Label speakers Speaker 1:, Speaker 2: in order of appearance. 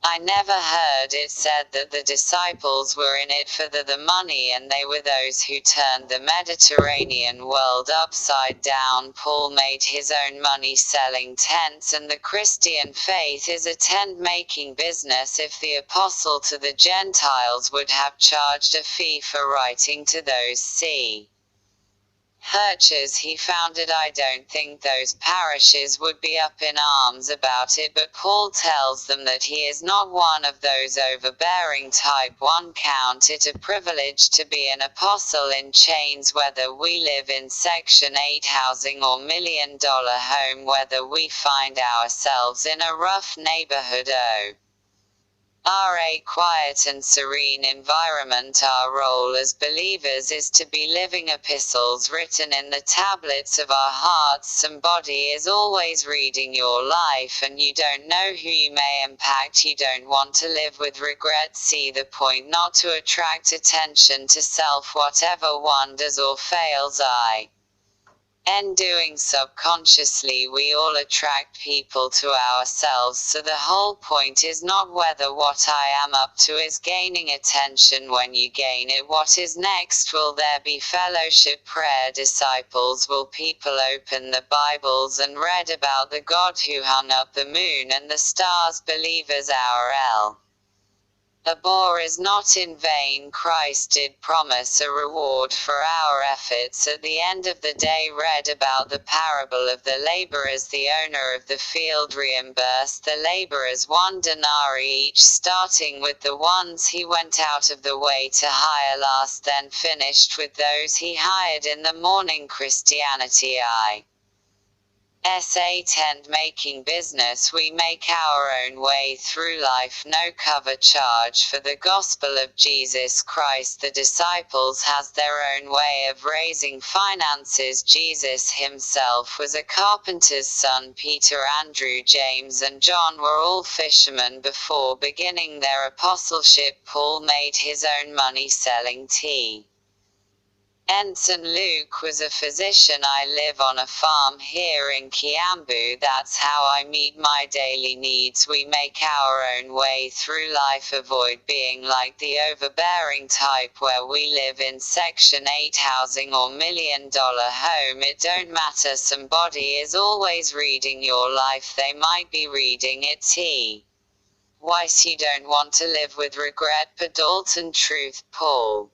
Speaker 1: I never heard it said that the disciples were in it for the money and they were those who turned the Mediterranean world upside down. Paul made his own money selling tents, and the Christian faith is a tent-making business. If the apostle to the Gentiles would have charged a fee for writing to those churches he founded, I don't think those parishes would be up in arms about it, but Paul tells them that he is not one of those overbearing type. One count it a privilege to be an apostle in chains, whether we live in Section 8 housing or $1,000,000 home, whether we find ourselves in a rough neighborhood or a quiet and serene environment. Our role as believers is to be living epistles written in the tablets of our hearts. Somebody is always reading your life, and you don't know who you may impact. You don't want to live with regret. See the point: not to attract attention to self. Whatever one does or fails in doing subconsciously, we all attract people to ourselves. So the whole point is not whether what I am up to is gaining attention. When you gain it, what is next? Will there be fellowship, prayer, disciples? Will people open the Bibles and read about the God who hung up the moon and the stars? Believers, our labor is not in vain. Christ did promise a reward for our efforts at the end of the day. Read about the parable of the laborers. The owner of the field reimbursed the laborers 1 denarii each, starting with the ones he went out of the way to hire last, then finished with those he hired in the morning. Christianity a tent-making business. We make our own way through life, no cover charge for the gospel of Jesus Christ. The disciples has their own way of raising finances. Jesus himself was a carpenter's son. Peter, Andrew, James and John were all fishermen before beginning their apostleship. Paul made his own money selling tea. Ensign Luke was a physician. I live on a farm here in Kiambu. That's how I meet my daily needs. We make our own way through life. Avoid being like the overbearing type where we live in Section 8 housing or $1,000,000 home. It don't matter. Somebody is always reading your life. They might be reading it twice. You don't want to live with regret. But Dalton Truth, Paul.